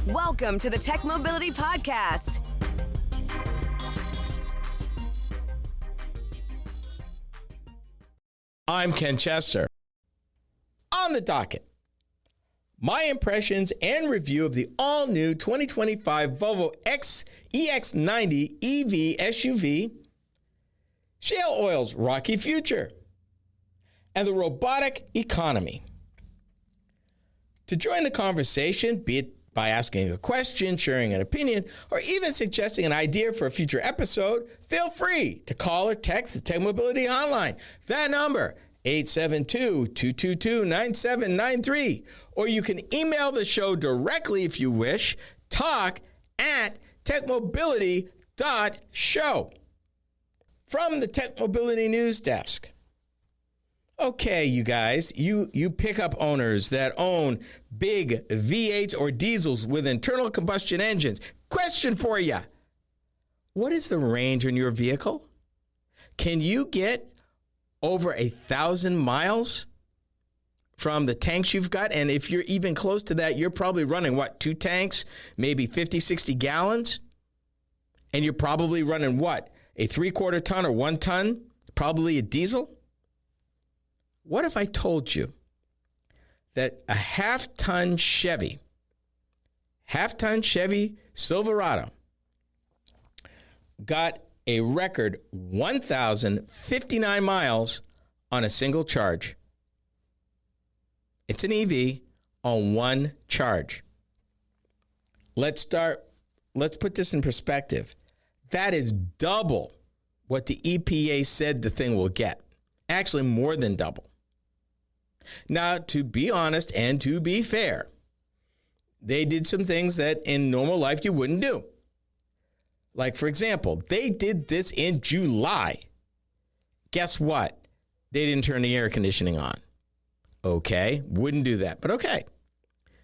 Welcome to the Tech Mobility Podcast. I'm Ken Chester. On the docket, my impressions and review of the all-new 2025 Volvo EX90 EV SUV, Shale Oil's rocky future, and the robotic economy. To join the conversation, be it by asking a question, sharing an opinion, or even suggesting an idea for a future episode, feel free to call or text the Tech Mobility Hotline. That number, 872-222-9793. Or you can email the show directly if you wish, talk@techmobility.show. From the Tech Mobility News Desk. Okay, you guys, you pickup owners that own big V8s or diesels with internal combustion engines. Question for you. What is the range on your vehicle? Can you get over 1,000 miles from the tanks you've got? And if you're even close to that, you're probably running, 2 tanks, maybe 50, 60 gallons? And you're probably running a 3/4 ton or 1 ton, probably a diesel? What if I told you that a half-ton Chevy Silverado got a record 1,059 miles on a single charge? It's an EV on one charge. Let's put this in perspective. That is double what the EPA said the thing will get. Actually, more than double. Now, to be honest and to be fair, they did some things that in normal life you wouldn't do. Like, for example, they did this in July. Guess what? They didn't turn the air conditioning on. Okay, wouldn't do that, but okay.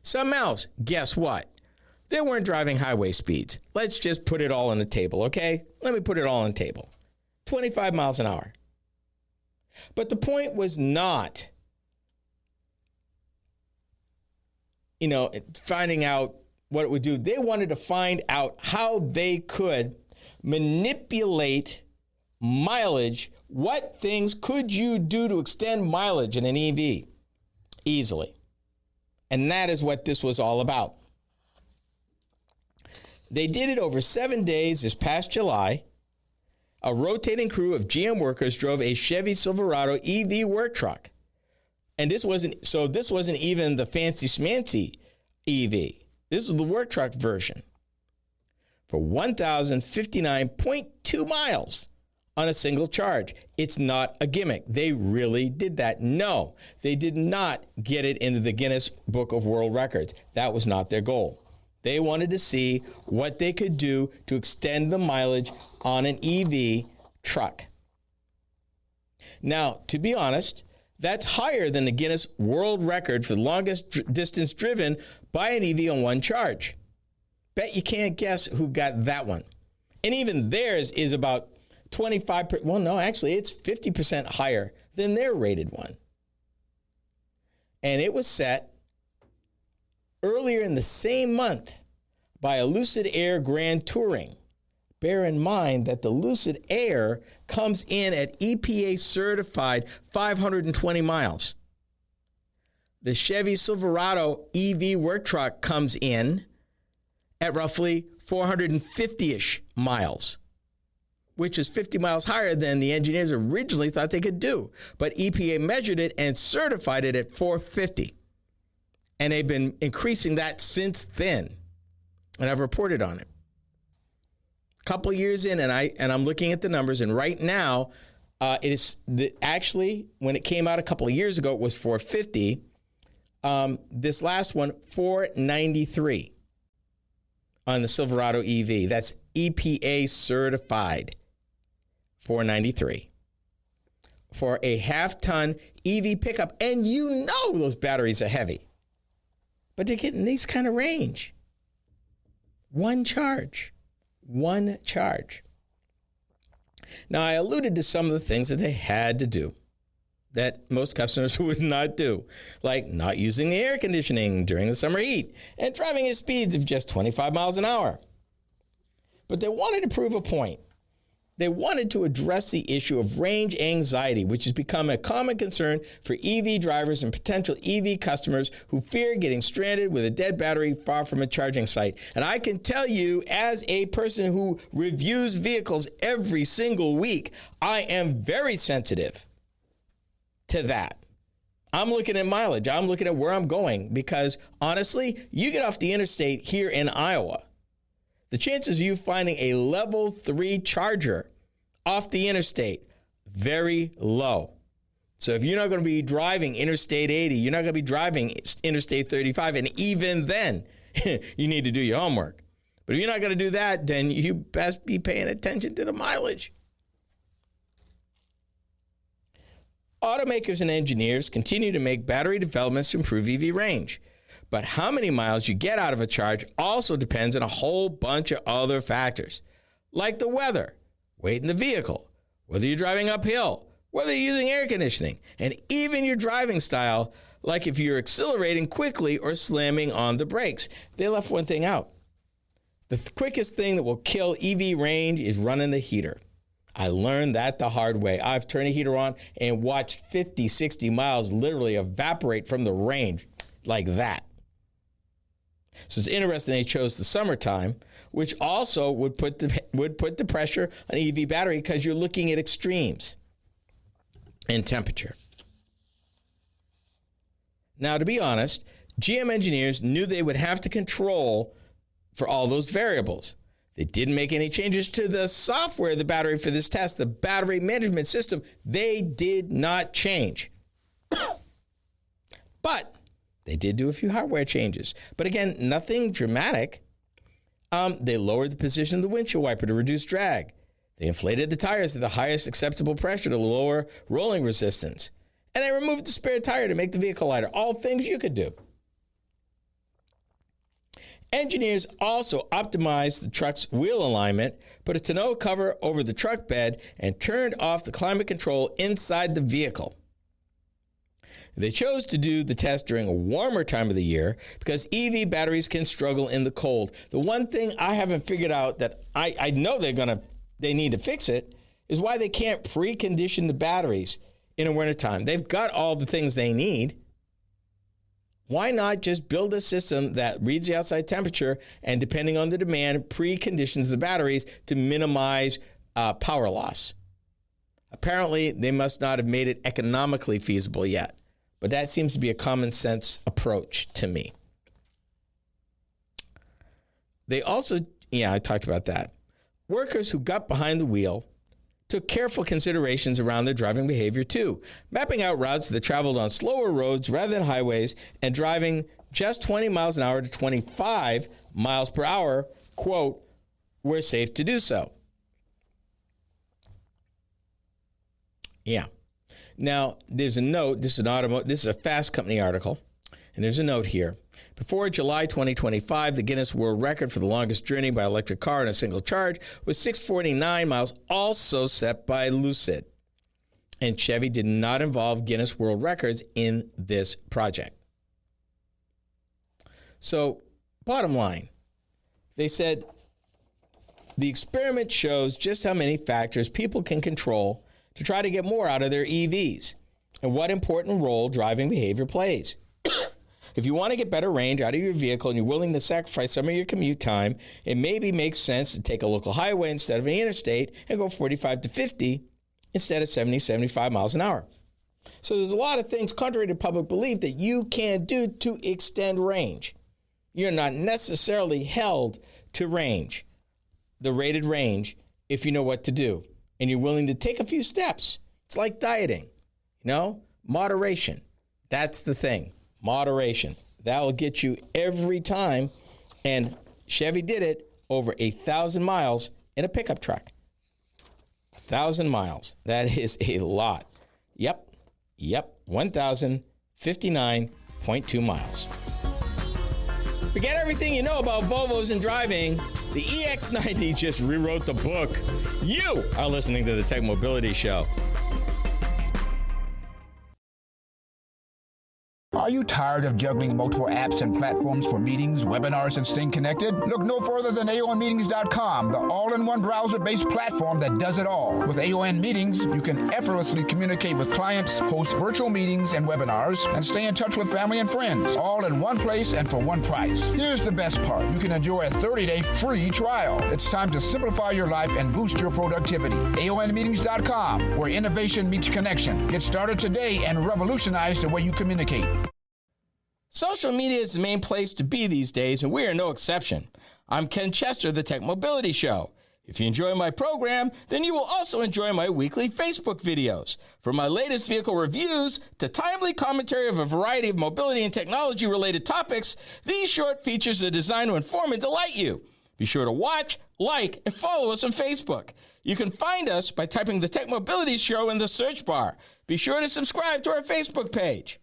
Something else, guess what? They weren't driving highway speeds. Let's just put it all on the table, okay? Let me put it all on the table. 25 miles an hour. But the point was not, finding out what it would do. They wanted to find out how they could manipulate mileage. What things could you do to extend mileage in an EV easily? And that is what this was all about. They did it over 7 days this past July. A rotating crew of GM workers drove a Chevy Silverado EV work truck. And this wasn't even the fancy schmancy EV. This was the work truck version for 1,059.2 miles on a single charge. It's not a gimmick. They really did that. No, they did not get it into the Guinness Book of World Records. That was not their goal. They wanted to see what they could do to extend the mileage on an EV truck. Now, to be honest, that's higher than the Guinness World Record for the longest distance driven by an EV on one charge. Bet you can't guess who got that one. And even theirs is about 25%. Well, no, actually, it's 50% higher than their rated one. And it was set earlier in the same month by a Lucid Air Grand Touring. Bear in mind that the Lucid Air comes in at EPA certified 520 miles. The Chevy Silverado EV work truck comes in at roughly 450-ish miles, which is 50 miles higher than the engineers originally thought they could do. But EPA measured it and certified it at 450. And they've been increasing that since then. And I've reported on it. A couple of years in, and I'm looking at the numbers, and right now, actually, when it came out a couple of years ago, it was 450. This last one, 493 on the Silverado EV. That's EPA certified, 493 for a half-ton EV pickup. And those batteries are heavy. But they're getting these kind of range. One charge. Now, I alluded to some of the things that they had to do. that most customers would not do, like not using the air conditioning during the summer heat and driving at speeds of just 25 miles an hour. But they wanted to prove a point. They wanted to address the issue of range anxiety, which has become a common concern for EV drivers and potential EV customers who fear getting stranded with a dead battery far from a charging site. And I can tell you, as a person who reviews vehicles every single week, I am very sensitive to that. I'm looking at mileage. I'm looking at where I'm going because, honestly, you get off the interstate here in Iowa, the chances of you finding a level 3 charger off the interstate, very low. So if you're not going to be driving Interstate 80, you're not going to be driving Interstate 35, and even then, you need to do your homework. But if you're not going to do that, then you best be paying attention to the mileage. Automakers and engineers continue to make battery developments to improve EV range. But how many miles you get out of a charge also depends on a whole bunch of other factors, like the weather, weight in the vehicle, whether you're driving uphill, whether you're using air conditioning, and even your driving style, like if you're accelerating quickly or slamming on the brakes. They left one thing out. The quickest thing that will kill EV range is running the heater. I learned that the hard way. I've turned a heater on and watched 50, 60 miles literally evaporate from the range like that. So it's interesting they chose the summertime, which also would put the pressure on EV battery because you're looking at extremes in temperature. Now, to be honest, GM engineers knew they would have to control for all those variables. They didn't make any changes to the software of the battery for this test. The battery management system, they did not change. But they did do a few hardware changes. But again, nothing dramatic. They lowered the position of the windshield wiper to reduce drag. They inflated the tires to the highest acceptable pressure to lower rolling resistance. And they removed the spare tire to make the vehicle lighter. All things you could do. Engineers also optimized the truck's wheel alignment, put a tonneau cover over the truck bed, and turned off the climate control inside the vehicle. They chose to do the test during a warmer time of the year because EV batteries can struggle in the cold. The one thing I haven't figured out that I know they need to fix it is why they can't precondition the batteries in the wintertime. They've got all the things they need. Why not just build a system that reads the outside temperature and, depending on the demand, preconditions the batteries to minimize power loss? Apparently, they must not have made it economically feasible yet. But that seems to be a common sense approach to me. They also, I talked about that. Workers who got behind the wheel took careful considerations around their driving behavior too, mapping out routes that traveled on slower roads rather than highways and driving just 20 miles an hour to 25 miles per hour, quote, where safe to do so. Yeah. Now, there's a note. This is a Fast Company article, and there's a note here. Before July 2025, the Guinness World Record for the longest journey by electric car in a single charge was 649 miles, also set by Lucid. And Chevy did not involve Guinness World Records in this project. So, bottom line, they said the experiment shows just how many factors people can control to try to get more out of their EVs and what important role driving behavior plays. If you want to get better range out of your vehicle and you're willing to sacrifice some of your commute time, it maybe makes sense to take a local highway instead of an interstate and go 45 to 50 instead of 70, 75 miles an hour. So there's a lot of things contrary to public belief that you can do to extend range. You're not necessarily held to range, the rated range, if you know what to do. And you're willing to take a few steps. It's like dieting, moderation. That's the thing, moderation. That will get you every time. And Chevy did it over 1,000 miles in a pickup truck. 1,000 miles. That is a lot. Yep. 1,059.2 miles. Forget everything you know about Volvos and driving. The EX90 just rewrote the book. You are listening to the Tech Mobility Show. Are you tired of juggling multiple apps and platforms for meetings, webinars, and staying connected? Look no further than AONmeetings.com, the all-in-one browser-based platform that does it all. With AON Meetings, you can effortlessly communicate with clients, host virtual meetings and webinars, and stay in touch with family and friends, all in one place and for one price. Here's the best part. You can enjoy a 30-day free trial. It's time to simplify your life and boost your productivity. AONmeetings.com, where innovation meets connection. Get started today and revolutionize the way you communicate. Social media is the main place to be these days, and we are no exception. I'm Ken Chester, the Tech Mobility Show. If you enjoy my program, then you will also enjoy my weekly Facebook videos. From my latest vehicle reviews to timely commentary of a variety of mobility and technology-related topics, these short features are designed to inform and delight you. Be sure to watch, like, and follow us on Facebook. You can find us by typing the Tech Mobility Show in the search bar. Be sure to subscribe to our Facebook page.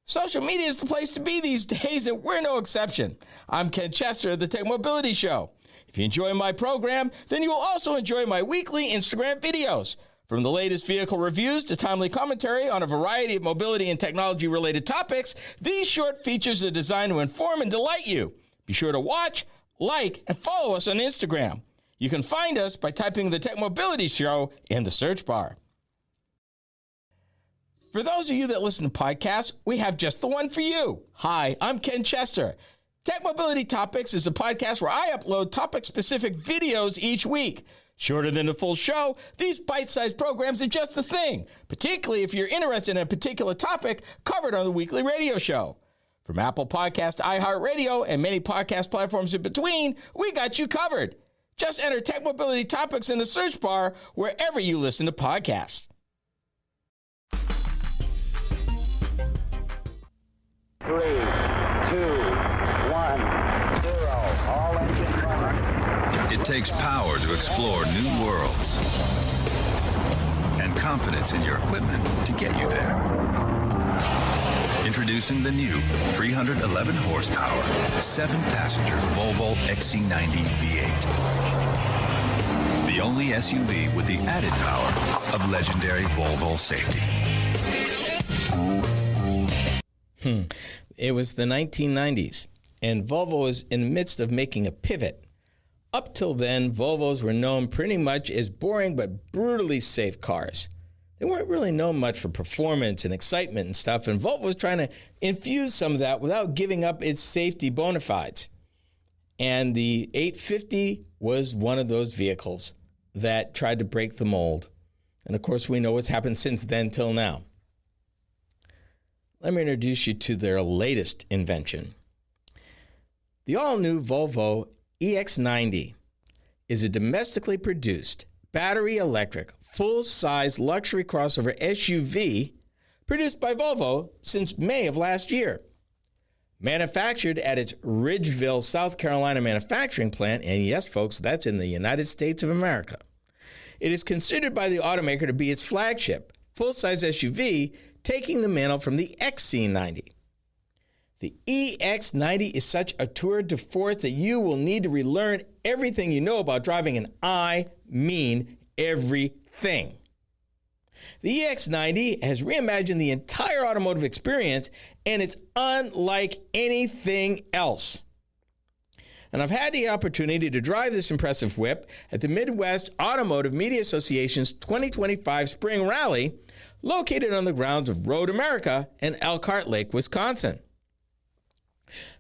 Social media is the place to be these days, and we're no exception. I'm Ken Chester of the Tech Mobility Show. If you enjoy my program, then you will also enjoy my weekly Instagram videos. From the latest vehicle reviews to timely commentary on a variety of mobility and technology-related topics, these short features are designed to inform and delight you. Be sure to watch, like, and follow us on Instagram. You can find us by typing the Tech Mobility Show in the search bar. For those of you that listen to podcasts, we have just the one for you. Hi, I'm Ken Chester. Tech Mobility Topics is a podcast where I upload topic-specific videos each week. Shorter than the full show, these bite-sized programs are just the thing, particularly if you're interested in a particular topic covered on the weekly radio show. From Apple Podcast to iHeartRadio and many podcast platforms in between, we got you covered. Just enter Tech Mobility Topics in the search bar wherever you listen to podcasts. 3, 2, 1, 0. All engines running. It takes power to explore new worlds and confidence in your equipment to get you there. Introducing the new 311 horsepower, 7-passenger Volvo XC90 V8. The only SUV with the added power of legendary Volvo safety. It was the 1990s, and Volvo was in the midst of making a pivot. Up till then, Volvos were known pretty much as boring but brutally safe cars. They weren't really known much for performance and excitement and stuff, and Volvo was trying to infuse some of that without giving up its safety bona fides. And the 850 was one of those vehicles that tried to break the mold. And of course, we know what's happened since then till now. Let me introduce you to their latest invention. The all-new Volvo EX90 is a domestically produced, battery-electric, full-size luxury crossover SUV produced by Volvo since May of last year. Manufactured at its Ridgeville, South Carolina manufacturing plant, and yes, folks, that's in the United States of America. It is considered by the automaker to be its flagship, full-size SUV, taking the mantle from the XC90. The EX90 is such a tour de force that you will need to relearn everything you know about driving, and I mean everything. The EX90 has reimagined the entire automotive experience, and it's unlike anything else. And I've had the opportunity to drive this impressive whip at the Midwest Automotive Media Association's 2025 Spring Rally, located on the grounds of Road America in Elkhart Lake, Wisconsin.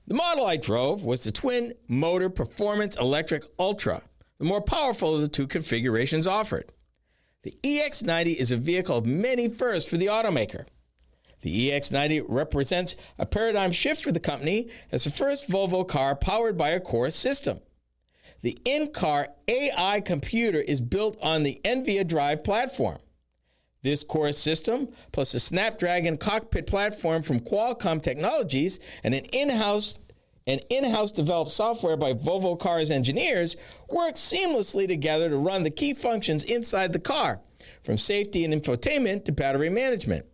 The model I drove was the twin-motor Performance Electric Ultra, the more powerful of the two configurations offered. The EX90 is a vehicle of many firsts for the automaker. The EX90 represents a paradigm shift for the company as the first Volvo car powered by a core system. The in-car AI computer is built on the NVIDIA Drive platform. This core system, plus a Snapdragon cockpit platform from Qualcomm Technologies and an in-house developed software by Volvo Cars engineers, work seamlessly together to run the key functions inside the car, from safety and infotainment to battery management.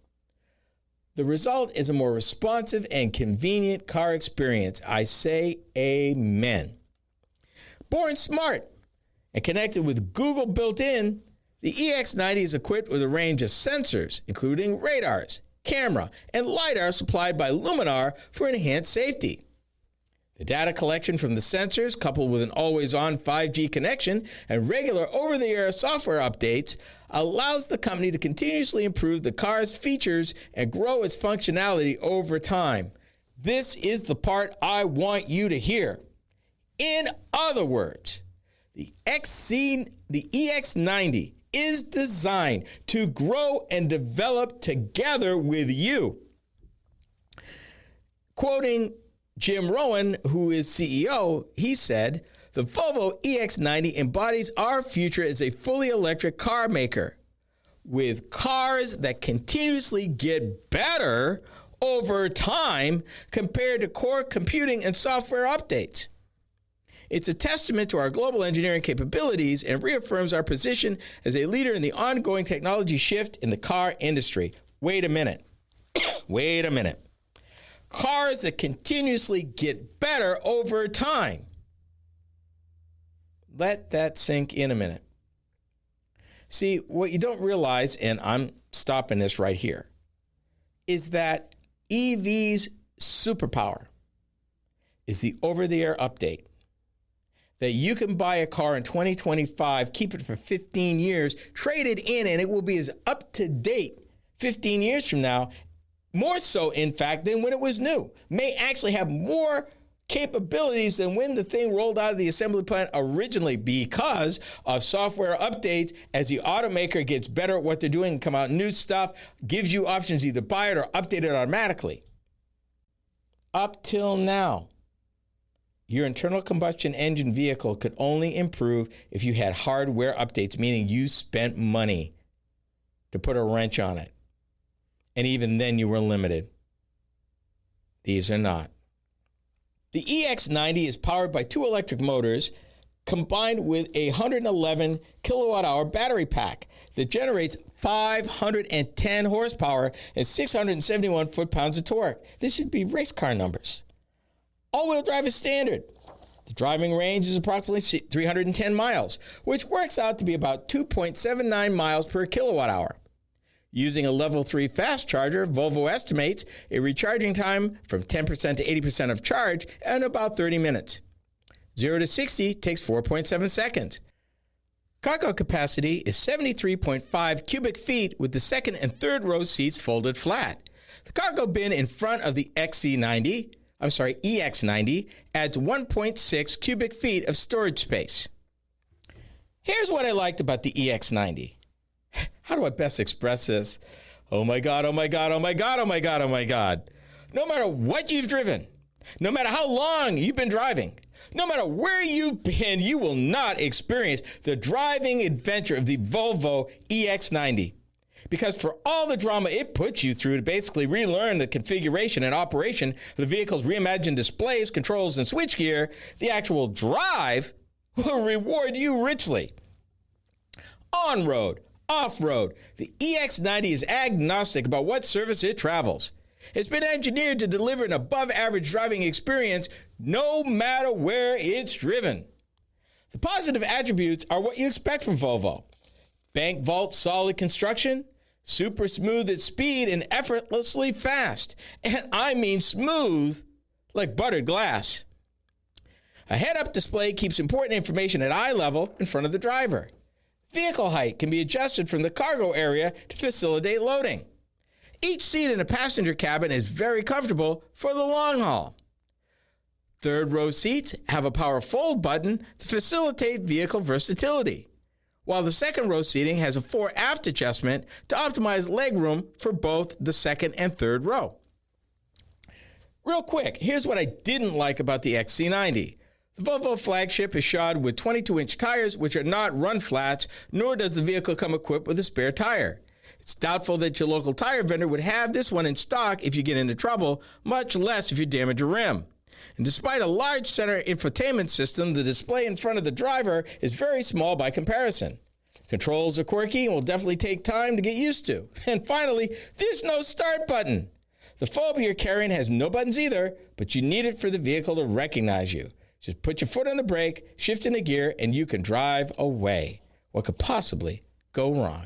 The result is a more responsive and convenient car experience. I say amen. Born smart and connected with Google built in, The EX90 is equipped with a range of sensors, including radars, camera, and LiDAR supplied by Luminar for enhanced safety. The data collection from the sensors, coupled with an always-on 5G connection and regular over-the-air software updates, allows the company to continuously improve the car's features and grow its functionality over time. This is the part I want you to hear. In other words, the EX90 is designed to grow and develop together with you. Quoting Jim Rowan, who is CEO, he said, "The Volvo EX90 embodies our future as a fully electric car maker with cars that continuously get better over time compared to core computing and software updates. It's a testament to our global engineering capabilities and reaffirms our position as a leader in the ongoing technology shift in the car industry." Wait a minute. Wait a minute. Cars that continuously get better over time. Let that sink in a minute. See, what you don't realize, and I'm stopping this right here, is that EV's superpower is the over-the-air update. That you can buy a car in 2025, keep it for 15 years, trade it in, and it will be as up-to-date 15 years from now, more so, in fact, than when it was new. May actually have more capabilities than when the thing rolled out of the assembly plant originally because of software updates as the automaker gets better at what they're doing and come out new stuff, gives you options to either buy it or update it automatically. Up till now, your internal combustion engine vehicle could only improve if you had hardware updates, meaning you spent money to put a wrench on it. And even then you were limited. These are not. The EX90 is powered by 2 electric motors combined with a 111 kilowatt-hour battery pack that generates 510 horsepower and 671 foot-pounds of torque. This should be race car numbers. All-wheel drive is standard. The driving range is approximately 310 miles, which works out to be about 2.79 miles per kilowatt-hour. Using a level 3 fast charger, Volvo estimates a recharging time from 10% to 80% of charge in about 30 minutes. 0 to 60 takes 4.7 seconds. Cargo capacity is 73.5 cubic feet with the second and third row seats folded flat. The cargo bin in front of the EX90 adds 1.6 cubic feet of storage space. Here's what I liked about the EX90. How do I best express this? Oh my God, oh my God, oh my God, oh my God, oh my God. No matter what you've driven, no matter how long you've been driving, no matter where you've been, you will not experience the driving adventure of the Volvo EX90. Because for all the drama it puts you through to basically relearn the configuration and operation of the vehicle's reimagined displays, controls, and switchgear, the actual drive will reward you richly. On-road, off-road, the EX90 is agnostic about what surface it travels. It's been engineered to deliver an above-average driving experience no matter where it's driven. The positive attributes are what you expect from Volvo. Bank vault solid construction, super smooth at speed, and effortlessly fast. And I mean smooth like buttered glass. A head-up display keeps important information at eye level in front of the driver. Vehicle height can be adjusted from the cargo area to facilitate loading. Each seat in a passenger cabin is very comfortable for the long haul. Third row seats have a power fold button to facilitate vehicle versatility, while the second row seating has a fore-aft adjustment to optimize legroom for both the second and third row. Real quick, here's what I didn't like about the XC90. The Volvo flagship is shod with 22-inch tires, which are not run flats, nor does the vehicle come equipped with a spare tire. It's doubtful that your local tire vendor would have this one in stock if you get into trouble, much less if you damage a rim. And despite a large center infotainment system, the display in front of the driver is very small by comparison. Controls are quirky and will definitely take time to get used to. And finally, there's no start button. The Volvo you're carrying has no buttons either, but you need it for the vehicle to recognize you. Just put your foot on the brake, shift into gear, and you can drive away. What could possibly go wrong?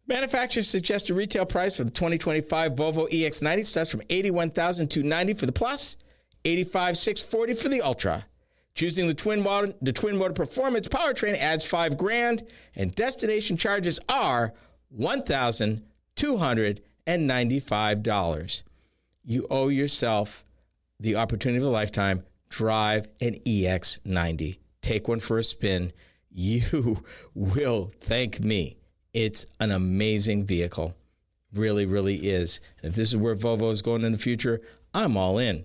Manufacturers suggest a retail price for the 2025 Volvo EX90 starts from $81,290 for the Plus, $85,640 for the Ultra. Choosing the twin motor performance powertrain adds $5,000, and destination charges are $1,295. You owe yourself the opportunity of a lifetime. Drive an EX90. Take one for a spin. You will thank me. It's an amazing vehicle. Really, really is. And if this is where Volvo is going in the future, I'm all in.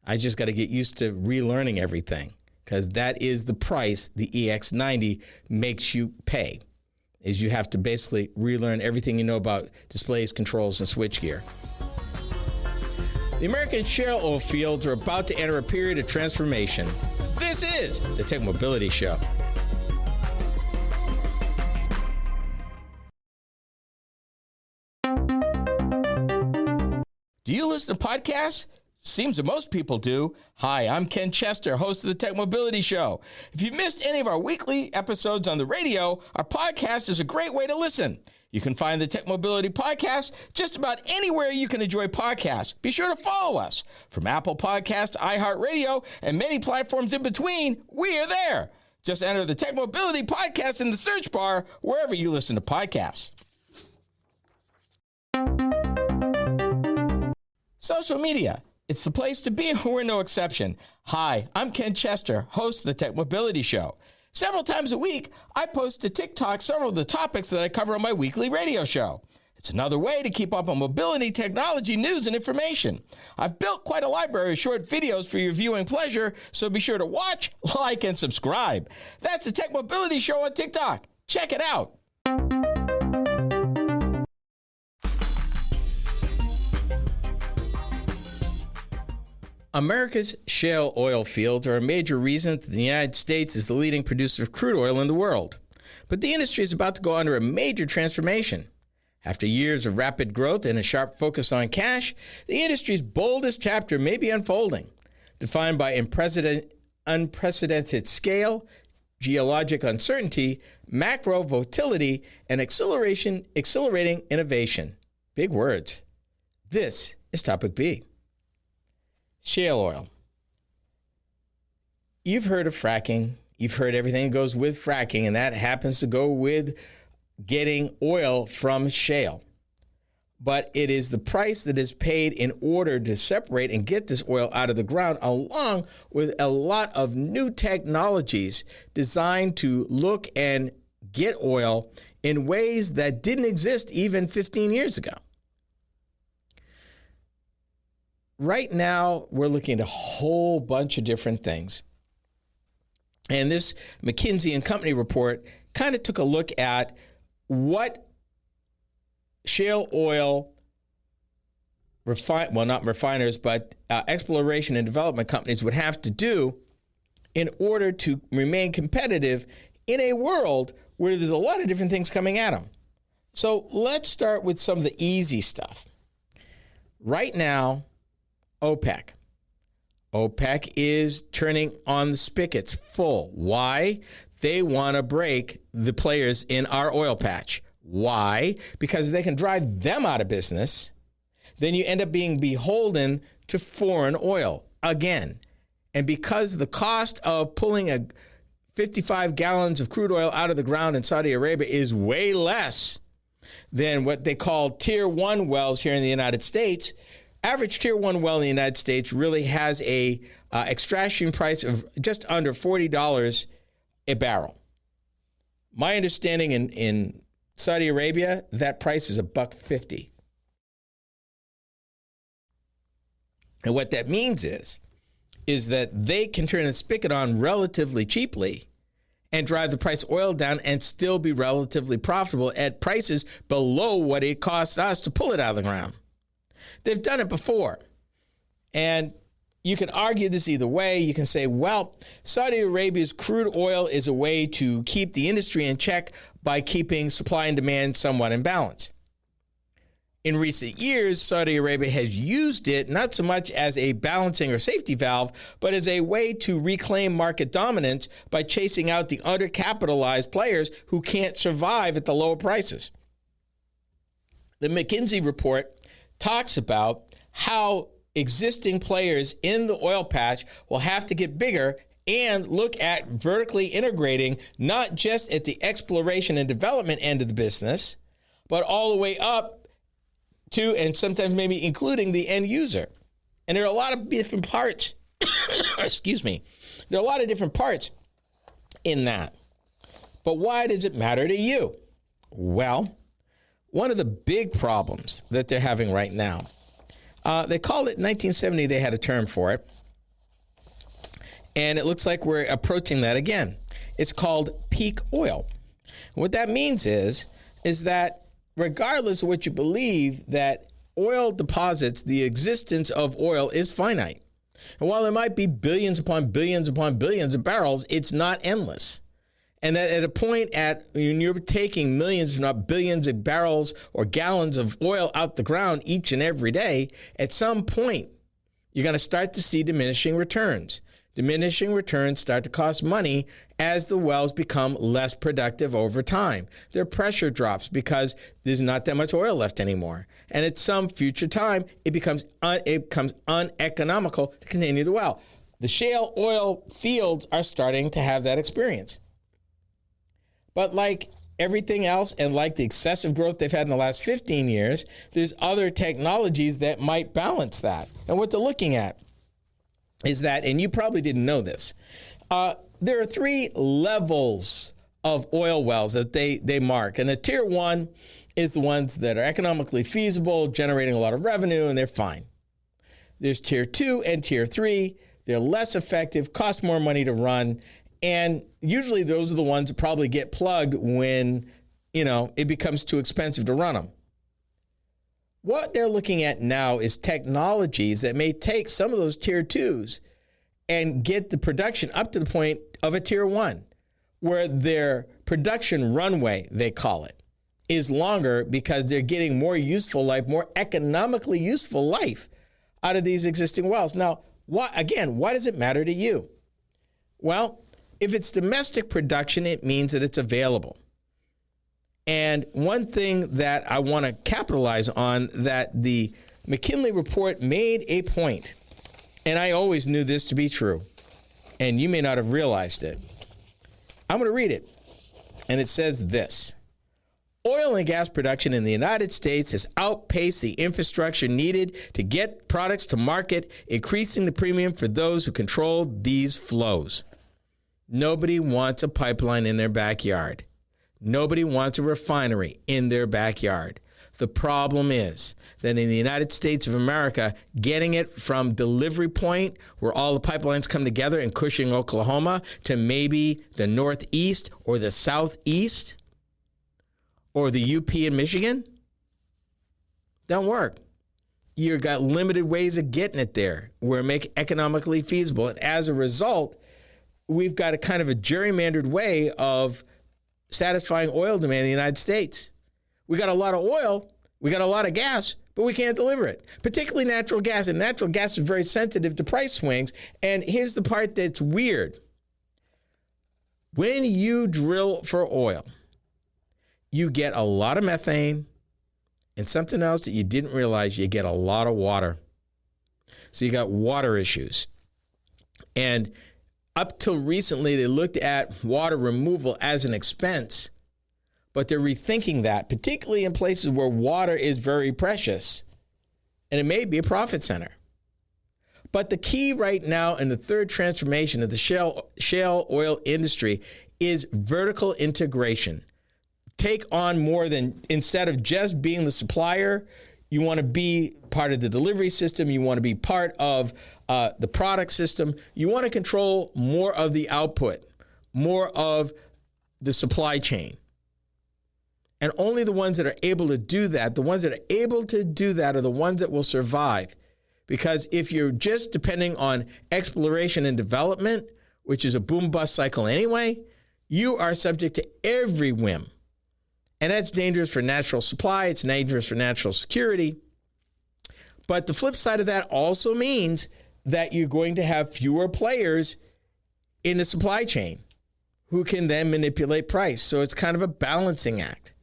I just got to get used to relearning everything, because that is the price the EX90 makes you pay, is you have to basically relearn everything you know about displays, controls, and switchgear. The American shale oil fields are about to enter a period of transformation. This is the Tech Mobility Show. Do you listen to podcasts? Seems that most people do. Hi, I'm Ken Chester, host of the Tech Mobility Show. If you missed any of our weekly episodes on the radio, our podcast is a great way to listen. You can find the Tech Mobility Podcast just about anywhere you can enjoy podcasts. Be sure to follow us. From Apple Podcasts, iHeartRadio, and many platforms in between, we are there. Just enter the Tech Mobility Podcast in the search bar wherever you listen to podcasts. Social media. It's the place to be, and we're no exception. Hi, I'm Ken Chester, host of the Tech Mobility Show. Several times a week, I post to TikTok several of the topics that I cover on my weekly radio show. It's another way to keep up on mobility, technology, news, and information. I've built quite a library of short videos for your viewing pleasure, so be sure to watch, like, and subscribe. That's the Tech Mobility Show on TikTok. Check it out. America's shale oil fields are a major reason that the United States is the leading producer of crude oil in the world. But the industry is about to go under a major transformation. After years of rapid growth and a sharp focus on cash, the industry's boldest chapter may be unfolding, defined by unprecedented scale, geologic uncertainty, macro volatility, and accelerating innovation. Big words. This is Topic B. Shale oil. You've heard of fracking. You've heard everything that goes with fracking, and that happens to go with getting oil from shale. But it is the price that is paid in order to separate and get this oil out of the ground, along with a lot of new technologies designed to look and get oil in ways that didn't exist even 15 years ago. Right now, we're looking at a whole bunch of different things. And this McKinsey & Company report kind of took a look at what shale oil, not refiners, but exploration and development companies would have to do in order to remain competitive in a world where there's a lot of different things coming at them. So let's start with some of the easy stuff. Right now, OPEC. OPEC is turning on the spigots full. Why? They want to break the players in our oil patch. Why? Because if they can drive them out of business, then you end up being beholden to foreign oil again. And because the cost of pulling 55 gallons of crude oil out of the ground in Saudi Arabia is way less than what they call tier 1 wells here in the United States, average tier 1 well in the United States really has a extraction price of just under $40 a barrel. My understanding in Saudi Arabia, that price is $1.50. And what that means is that they can turn the spigot on relatively cheaply and drive the price of oil down and still be relatively profitable at prices below what it costs us to pull it out of the ground. They've done it before. And you can argue this either way. You can say, well, Saudi Arabia's crude oil is a way to keep the industry in check by keeping supply and demand somewhat in balance. In recent years, Saudi Arabia has used it not so much as a balancing or safety valve, but as a way to reclaim market dominance by chasing out the undercapitalized players who can't survive at the lower prices. The McKinsey report talks about how existing players in the oil patch will have to get bigger and look at vertically integrating, not just at the exploration and development end of the business, but all the way up to, and sometimes maybe including, the end user. And there are a lot of different parts. Excuse me. There are a lot of different parts in that. But why does it matter to you? Well, one of the big problems that they're having right now, they called it, in 1970, they had a term for it. And it looks like we're approaching that again. It's called peak oil. What that means is that regardless of what you believe, that oil deposits, the existence of oil is finite. And while there might be billions upon billions upon billions of barrels, it's not endless. And at a point when you're taking millions, if not billions of barrels or gallons of oil out the ground each and every day, at some point, you're going to start to see diminishing returns. Diminishing returns start to cost money as the wells become less productive over time. Their pressure drops because there's not that much oil left anymore. And at some future time, it becomes uneconomical to continue the well. The shale oil fields are starting to have that experience. But like everything else, and like the excessive growth they've had in the last 15 years, there's other technologies that might balance that. And what they're looking at is that, and you probably didn't know this, there are 3 levels of oil wells that they mark. And the tier 1 is the ones that are economically feasible, generating a lot of revenue, and they're fine. There's tier 2 and tier 3. They're less effective, cost more money to run, and usually those are the ones that probably get plugged when, it becomes too expensive to run them. What they're looking at now is technologies that may take some of those tier 2s and get the production up to the point of a tier 1, where their production runway, they call it, is longer because they're getting more useful life, more economically useful life out of these existing wells. Now, why does it matter to you? Well, if it's domestic production, it means that it's available. And one thing that I want to capitalize on, that the McKinley report made a point, and I always knew this to be true, and you may not have realized it. I'm going to read it, and it says this: oil and gas production in the United States has outpaced the infrastructure needed to get products to market, increasing the premium for those who control these flows. Nobody wants a pipeline in their backyard. Nobody wants a refinery in their backyard. The problem is that in the United States of America, getting it from delivery point, where all the pipelines come together in Cushing, Oklahoma, to maybe the Northeast or the Southeast or the UP in Michigan, don't work. You've got limited ways of getting it there where it make it economically feasible. And as a result, we've got a kind of a gerrymandered way of satisfying oil demand in the United States. We got a lot of oil, we got a lot of gas, but we can't deliver it, particularly natural gas. And natural gas is very sensitive to price swings. And here's the part that's weird. When you drill for oil, you get a lot of methane, and something else that you didn't realize, you get a lot of water. So you got water issues. And up till recently, they looked at water removal as an expense, but they're rethinking that, particularly in places where water is very precious, and it may be a profit center. But the key right now in the third transformation of the shale oil industry is vertical integration. Take on more than, instead of just being the supplier, you want to be part of the delivery system. You want to be part of the product system. You want to control more of the output, more of the supply chain. And only the ones that are able to do that, the ones that are able to do that are the ones that will survive. Because if you're just depending on exploration and development, which is a boom-bust cycle anyway, you are subject to every whim, And that's dangerous for national supply. It's dangerous for national security. But the flip side of that also means that you're going to have fewer players in the supply chain who can then manipulate price. So it's kind of a balancing act.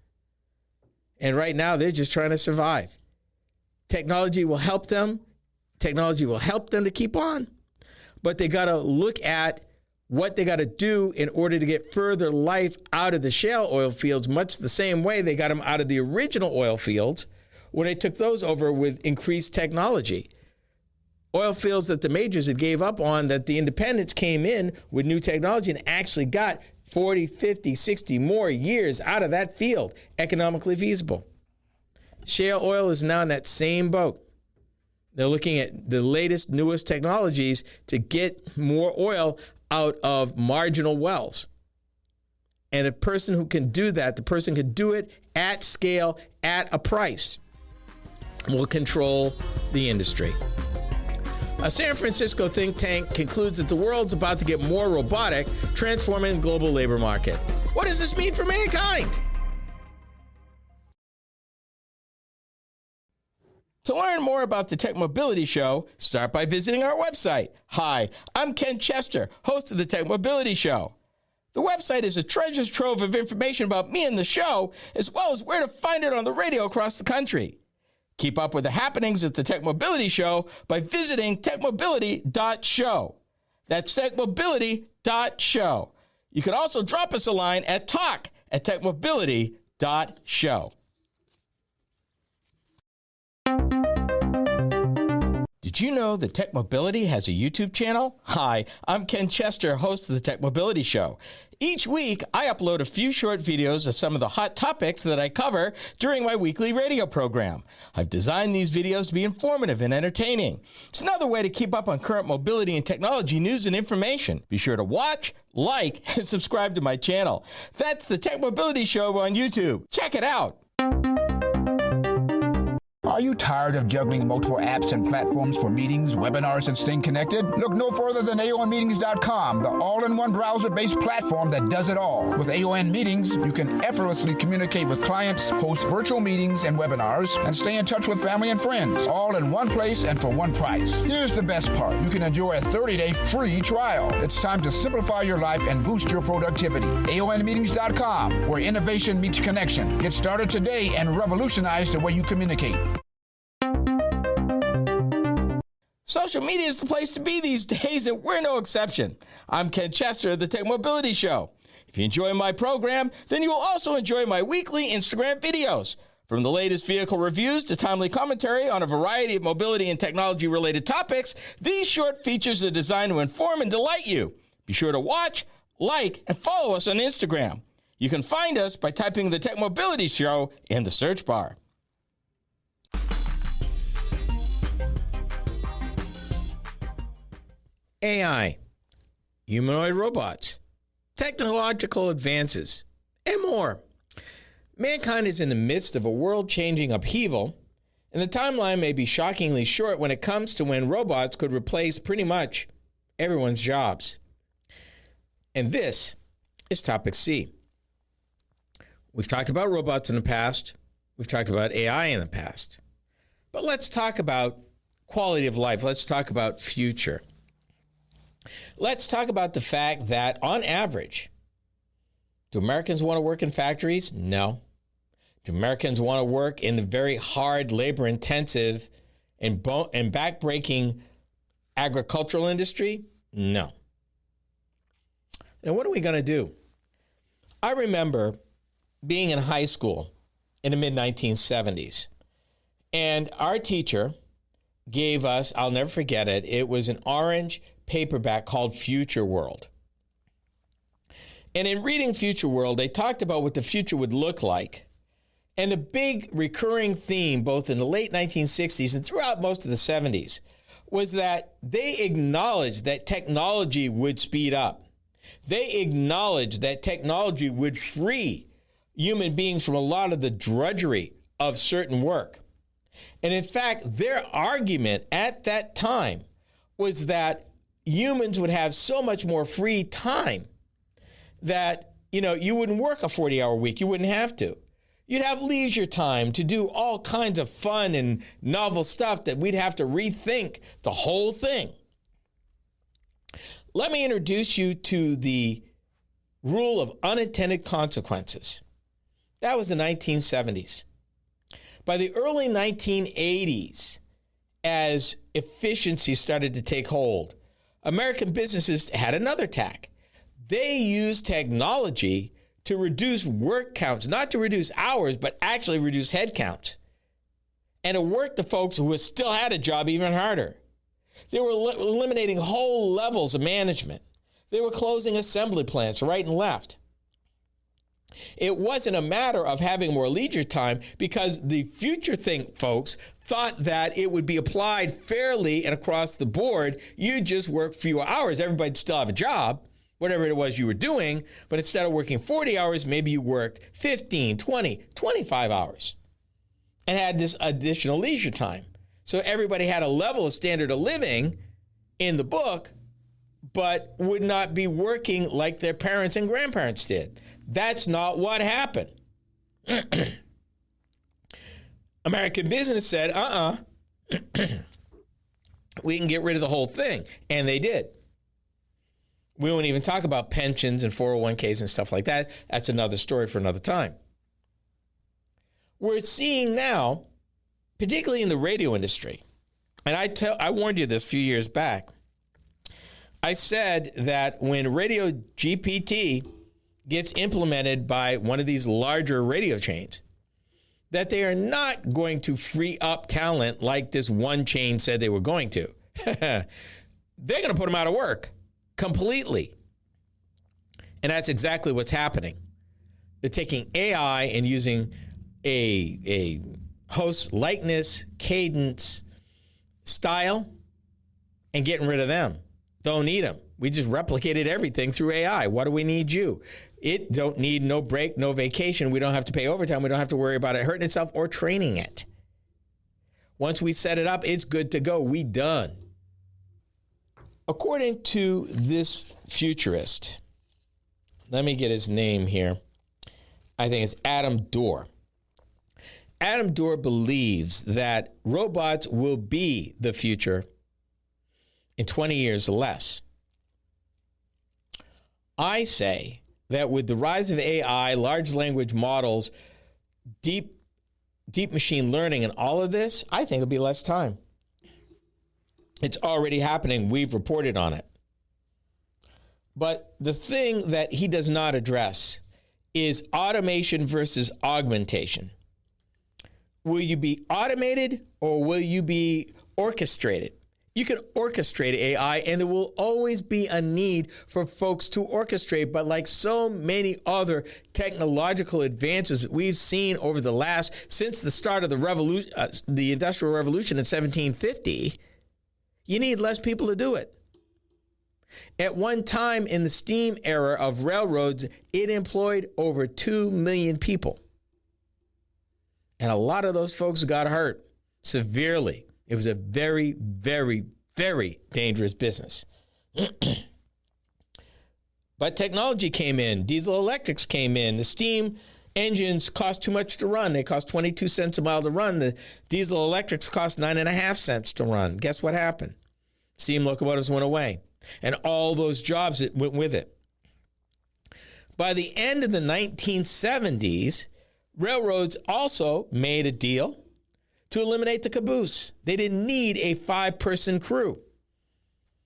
And right now, they're just trying to survive. Technology will help them. Technology will help them to keep on. But they got to look at what they got to do in order to get further life out of the shale oil fields, much the same way they got them out of the original oil fields when they took those over with increased technology. Oil fields that the majors had gave up on, that the independents came in with new technology and actually got 40, 50, 60 more years out of that field, economically feasible. Shale oil is now in that same boat. They're looking at the latest, newest technologies to get more oil out of marginal wells. And a person who can do that, the person can do it at scale, at a price, will control the industry. A San Francisco think tank concludes that the world's about to get more robotic, transforming the global labor market. What does this mean for mankind? To learn more about the Tech Mobility Show, start by visiting our website. Hi, I'm Ken Chester, host of the Tech Mobility Show. The website is a treasure trove of information about me and the show, as well as where to find it on the radio across the country. Keep up with the happenings at the Tech Mobility Show by visiting techmobility.show. That's techmobility.show. You can also drop us a line at talk@techmobility.show. Did you know that Tech Mobility has a YouTube channel? Hi, I'm Ken Chester, host of the Tech Mobility Show. Each week, I upload a few short videos of some of the hot topics that I cover during my weekly radio program. I've designed these videos to be informative and entertaining. It's another way to keep up on current mobility and technology news and information. Be sure to watch, like, and subscribe to my channel. That's the Tech Mobility Show on YouTube. Check it out. Are you tired of juggling multiple apps and platforms for meetings, webinars, and staying connected? Look no further than AONmeetings.com, the all-in-one browser-based platform that does it all. With AON Meetings, you can effortlessly communicate with clients, host virtual meetings and webinars, and stay in touch with family and friends, all in one place and for one price. Here's the best part. You can enjoy a 30-day free trial. It's time to simplify your life and boost your productivity. AONmeetings.com, where innovation meets connection. Get started today and revolutionize the way you communicate. Social media is the place to be these days, and we're no exception. I'm Ken Chester of the Tech Mobility Show. If you enjoy my program, then you will also enjoy my weekly Instagram videos. From the latest vehicle reviews to timely commentary on a variety of mobility and technology-related topics, these short features are designed to inform and delight you. Be sure to watch, like, and follow us on Instagram. You can find us by typing the Tech Mobility Show in the search bar. AI, humanoid robots, technological advances, and more. Mankind is in the midst of a world-changing upheaval, and the timeline may be shockingly short when it comes to when robots could replace pretty much everyone's jobs. And this is Topic C. We've talked about robots in the past. We've talked about AI in the past. But let's talk about quality of life. Let's talk about future. Let's talk about the fact that, on average, do Americans want to work in factories? No. Do Americans want to work in the very hard, labor-intensive, and back-breaking agricultural industry? No. Then what are we going to do? I remember being in high school in the mid-1970s, and our teacher gave us, I'll never forget it, it was an orange paperback called Future World. And in reading Future World, they talked about what the future would look like. And the big recurring theme, both in the late 1960s and throughout most of the 70s, was that they acknowledged that technology would speed up. They acknowledged that technology would free human beings from a lot of the drudgery of certain work. And in fact, their argument at that time was that humans would have so much more free time that, you wouldn't work a 40-hour week. You wouldn't have to. You'd have leisure time to do all kinds of fun and novel stuff that we'd have to rethink the whole thing. Let me introduce you to the rule of unintended consequences. That was the 1970s. By the early 1980s, as efficiency started to take hold, American businesses had another tack. They used technology to reduce work counts, not to reduce hours, but actually reduce head counts. And it worked the folks who still had a job even harder. They were eliminating whole levels of management. They were closing assembly plants right and left. It wasn't a matter of having more leisure time because the future think folks thought that it would be applied fairly and across the board. You just work fewer hours. Everybody'd still have a job, whatever it was you were doing. But instead of working 40 hours, maybe you worked 15, 20, 25 hours and had this additional leisure time. So everybody had a level of standard of living in the book, but would not be working like their parents and grandparents did. That's not what happened. American business said, we can get rid of the whole thing. And they did. We won't even talk about pensions and 401ks and stuff like that. That's another story for another time. We're seeing now, particularly in the radio industry, and I warned you this a few years back. I said that when radio GPT gets implemented by one of these larger radio chains, that they are not going to free up talent like this one chain said they were going to. They're going to put them out of work completely. And that's exactly what's happening. They're taking AI and using a host likeness, cadence, style, and getting rid of them. Don't need them. We just replicated everything through AI. What do we need you? It don't need no break, no vacation. We don't have to pay overtime. We don't have to worry about it hurting itself or training it. Once we set it up, it's good to go. We done. According to this futurist, let me get his name here. I think it's Adam Dorr. Adam Dorr believes that robots will be the future in 20 years or less. I say that with the rise of AI, large language models, deep machine learning, and all of this, I think it'll be less time. It's already happening. We've reported on it. But the thing that he does not address is automation versus augmentation. Will you be automated or will you be orchestrated? You can orchestrate AI, and there will always be a need for folks to orchestrate. But like so many other technological advances that we've seen over since the start of the revolution, the Industrial Revolution in 1750, you need less people to do it. At one time in the steam era of railroads, it employed over 2 million people. And a lot of those folks got hurt severely. It was a very, very, very dangerous business. But technology came in. Diesel electrics came in. The steam engines cost too much to run. They cost 22 cents a mile to run. The diesel electrics cost 9.5 cents to run. Guess what happened? Steam locomotives went away. And all those jobs that went with it. By the end of the 1970s, railroads also made a deal to eliminate the caboose. They didn't need a 5-person crew.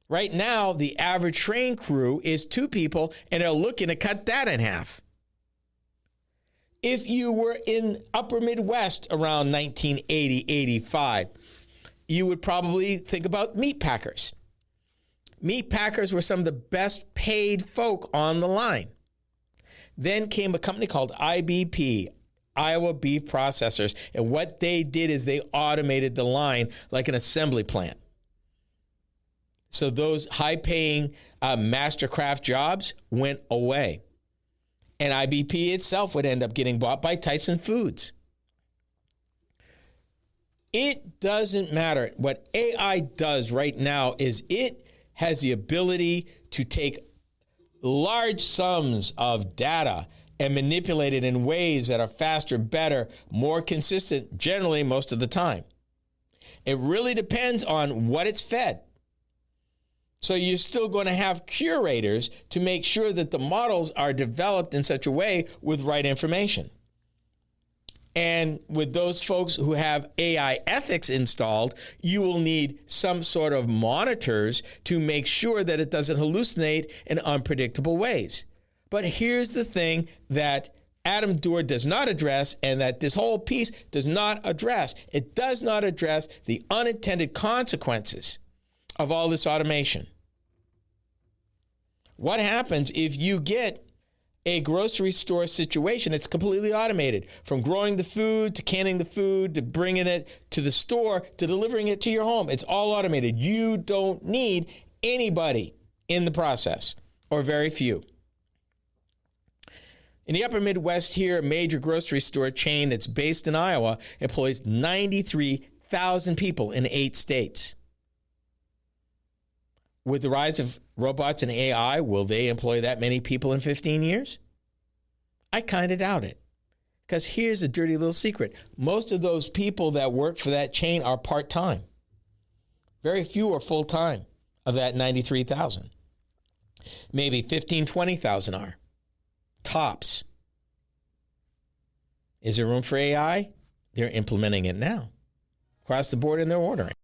Right now, the average train crew is 2 people, and they're looking to cut that in half. If you were in upper Midwest around 1980, 85, you would probably think about meat packers. Meat packers were some of the best paid folk on the line. Then came a company called IBP, Iowa Beef Processors. And what they did is they automated the line like an assembly plant. So those high-paying mastercraft jobs went away. And IBP itself would end up getting bought by Tyson Foods. It doesn't matter. What AI does right now is it has the ability to take large sums of data and manipulate it in ways that are faster, better, more consistent, generally most of the time. It really depends on what it's fed. So you're still going to have curators to make sure that the models are developed in such a way with right information. And with those folks who have AI ethics installed, you will need some sort of monitors to make sure that it doesn't hallucinate in unpredictable ways. But here's the thing that Adam Doerr does not address, and that this whole piece does not address. It does not address the unintended consequences of all this automation. What happens if you get a grocery store situation that's completely automated, from growing the food to canning the food to bringing it to the store to delivering it to your home? It's all automated. You don't need anybody in the process, or very few. In the upper Midwest here, a major grocery store chain that's based in Iowa employs 93,000 people in 8 states. With the rise of robots and AI, will they employ that many people in 15 years? I kind of doubt it. Because here's a dirty little secret. Most of those people that work for that chain are part-time. Very few are full-time of that 93,000. Maybe 15, 20,000 are. Tops. Is there room for AI? They're implementing it now. Across the board, and they're ordering.